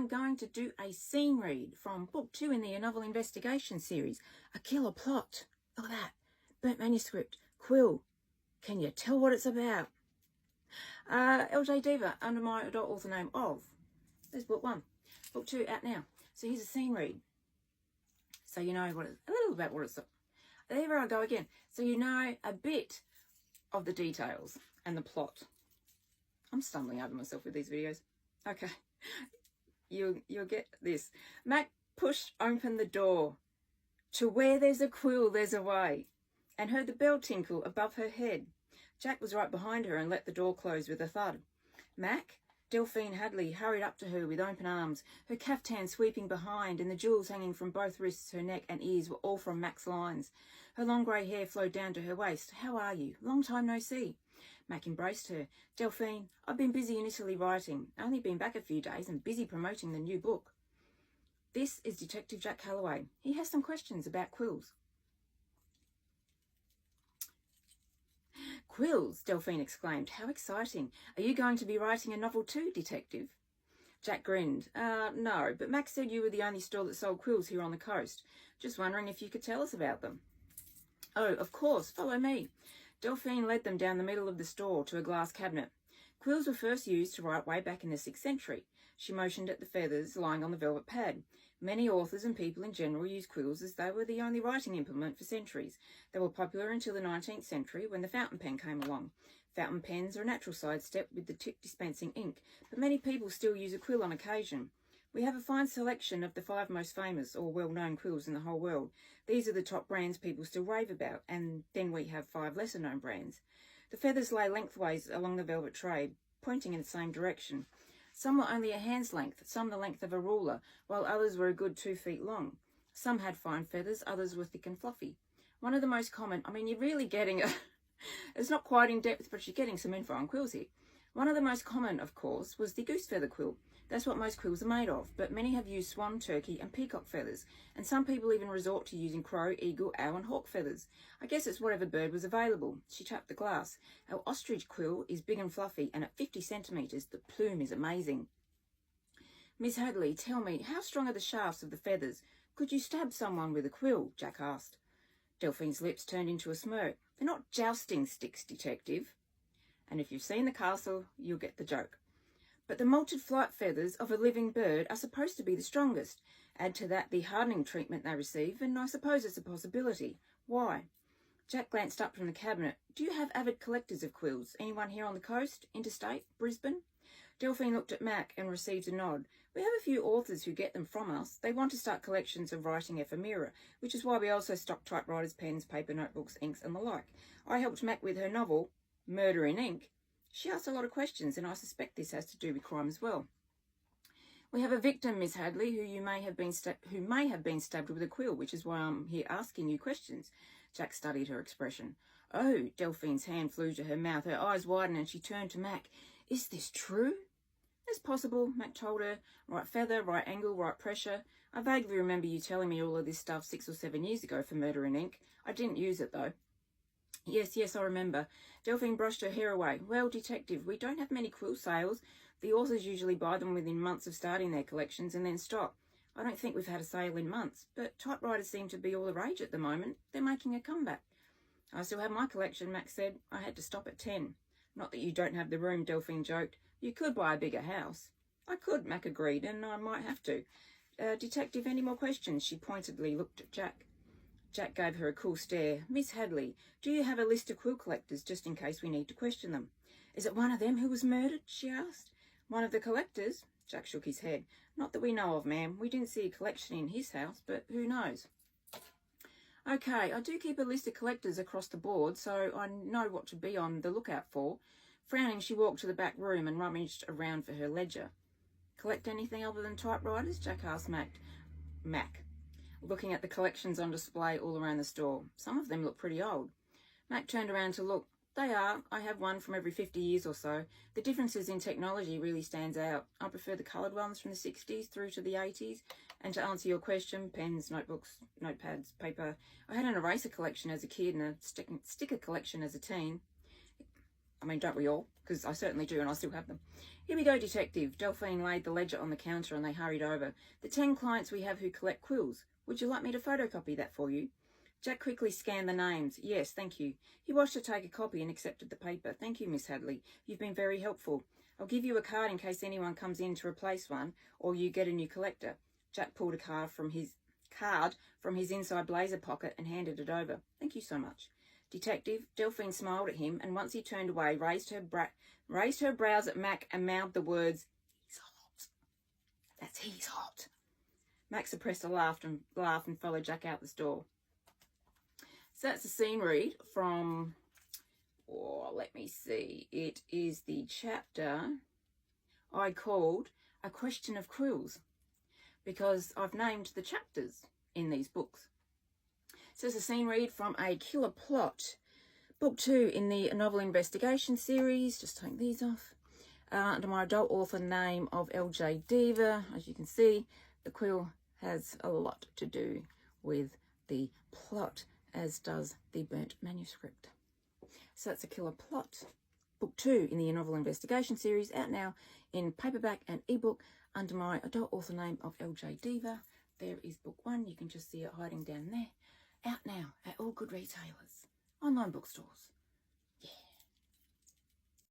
going to do a scene read from book 2 in the novel investigation series, A Killer Plot. Look at that. Burnt manuscript. Quill. Can you tell what it's about? LJ Diva, under my adult author name of. There's book 1. Book 2 out now. So here's a scene read. So you know a little about what it's. There I go again. So you know a bit of the details and the plot. I'm stumbling over myself with these videos. Okay. You'll get this. Mac pushed open the door. To where there's a quill, there's a way. And heard the bell tinkle above her head. Jack was right behind her and let the door close with a thud. Mac, Delphine Hadley, hurried up to her with open arms, her caftan sweeping behind and the jewels hanging from both wrists, her neck and ears were all from Mac's lines. Her long grey hair flowed down to her waist. How are you? Long time no see. Mac embraced her. Delphine, I've been busy in Italy writing. Only been back a few days and busy promoting the new book. This is Detective Jack Calloway. He has some questions about quills. Quills, Delphine exclaimed. How exciting. Are you going to be writing a novel too, Detective? Jack grinned. No, but Mac said you were the only store that sold quills here on the coast. Just wondering if you could tell us about them. Oh, of course. Follow me. Delphine led them down the middle of the store to a glass cabinet. Quills were first used to write way back in the 6th century. She motioned at the feathers lying on the velvet pad. Many authors and people in general used quills as they were the only writing implement for centuries. They were popular until the 19th century when the fountain pen came along. Fountain pens are a natural sidestep with the tip dispensing ink, but many people still use a quill on occasion. We have a fine selection of the 5 most famous or well-known quills in the whole world. These are the top brands people still rave about, and then we have 5 lesser-known brands. The feathers lay lengthways along the velvet tray, pointing in the same direction. Some were only a hand's length, some the length of a ruler, while others were a good 2 feet long. Some had fine feathers, others were thick and fluffy. One of the most common, you're really getting it's not quite in depth, but you're getting some info on quills here. One of the most common, of course, was the goose feather quill. That's what most quills are made of, but many have used swan, turkey and peacock feathers, and some people even resort to using crow, eagle, owl and hawk feathers. I guess it's whatever bird was available. She tapped the glass. Our ostrich quill is big and fluffy, and at 50 centimetres, the plume is amazing. Miss Hadley, tell me, how strong are the shafts of the feathers? Could you stab someone with a quill? Jack asked. Delphine's lips turned into a smirk. They're not jousting sticks, Detective. And if you've seen The Castle, you'll get the joke. But the molted flight feathers of a living bird are supposed to be the strongest. Add to that the hardening treatment they receive, and I suppose it's a possibility. Why? Jack glanced up from the cabinet. Do you have avid collectors of quills? Anyone here on the coast? Interstate? Brisbane? Delphine looked at Mac and received a nod. We have a few authors who get them from us. They want to start collections of writing ephemera, which is why we also stock typewriters, pens, paper, notebooks, inks and the like. I helped Mac with her novel, Murder in Ink. She asked a lot of questions, and I suspect this has to do with crime as well. We have a victim, Miss Hadley, who may have been stabbed with a quill, which is why I'm here asking you questions. Jack studied her expression. Oh, Delphine's hand flew to her mouth. Her eyes widened, and she turned to Mac. Is this true? It's possible, Mac told her. Right feather, right angle, right pressure. I vaguely remember you telling me all of this stuff 6 or 7 years ago for Murder in Ink. I didn't use it, though. Yes, I remember. Delphine brushed her hair away. Well, Detective, we don't have many quill sales. The authors usually buy them within months of starting their collections and then stop. I don't think we've had a sale in months, but typewriters seem to be all the rage at the moment. They're making a comeback. I still have my collection, Mac said. I had to stop at 10. Not that you don't have the room, Delphine joked. You could buy a bigger house. I could, Mac agreed, and I might have to. Detective, any more questions? She pointedly looked at Jack. Jack gave her a cool stare. Miss Hadley, do you have a list of quill collectors just in case we need to question them? Is it one of them who was murdered? She asked. One of the collectors? Jack shook his head. Not that we know of, ma'am. We didn't see a collection in his house, but who knows? Okay, I do keep a list of collectors across the board, so I know what to be on the lookout for. Frowning, she walked to the back room and rummaged around for her ledger. Collect anything other than typewriters? Jack asked Mac, looking at the collections on display all around the store. Some of them look pretty old. Mac turned around to look. They are. I have one from every 50 years or so. The differences in technology really stands out. I prefer the coloured ones from the 60s through to the 80s. And to answer your question, pens, notebooks, notepads, paper. I had an eraser collection as a kid and a sticker collection as a teen. I mean, don't we all? Because I certainly do, and I still have them. Here we go, detective. Delphine laid the ledger on the counter and they hurried over. The 10 clients we have who collect quills. Would you like me to photocopy that for you? Jack quickly scanned the names. Yes, thank you. He watched her take a copy and accepted the paper. Thank you, Miss Hadley. You've been very helpful. I'll give you a card in case anyone comes in to replace one or you get a new collector. Jack pulled a card from his inside blazer pocket and handed it over. Thank you so much. Detective, Delphine smiled at him, and once he turned away, raised her brows at Mac and mouthed the words, "He's hot." That's "he's hot." Mac suppressed a laugh and followed Jack out the door. So that's a scene read from, let me see, it is the chapter I called A Question of Quills, because I've named the chapters in these books. So it's a scene read from A Killer Plot, book 2 in the novel investigation series. Just take these off. Under my adult author name of LJ Diva. As you can see, the quill has a lot to do with the plot, as does the burnt manuscript. So that's A Killer Plot, book 2 in the novel investigation series, out now in paperback and ebook under my adult author name of LJ Diva. There is book 1. You can just see it hiding down there. Out now at all good retailers, online bookstores,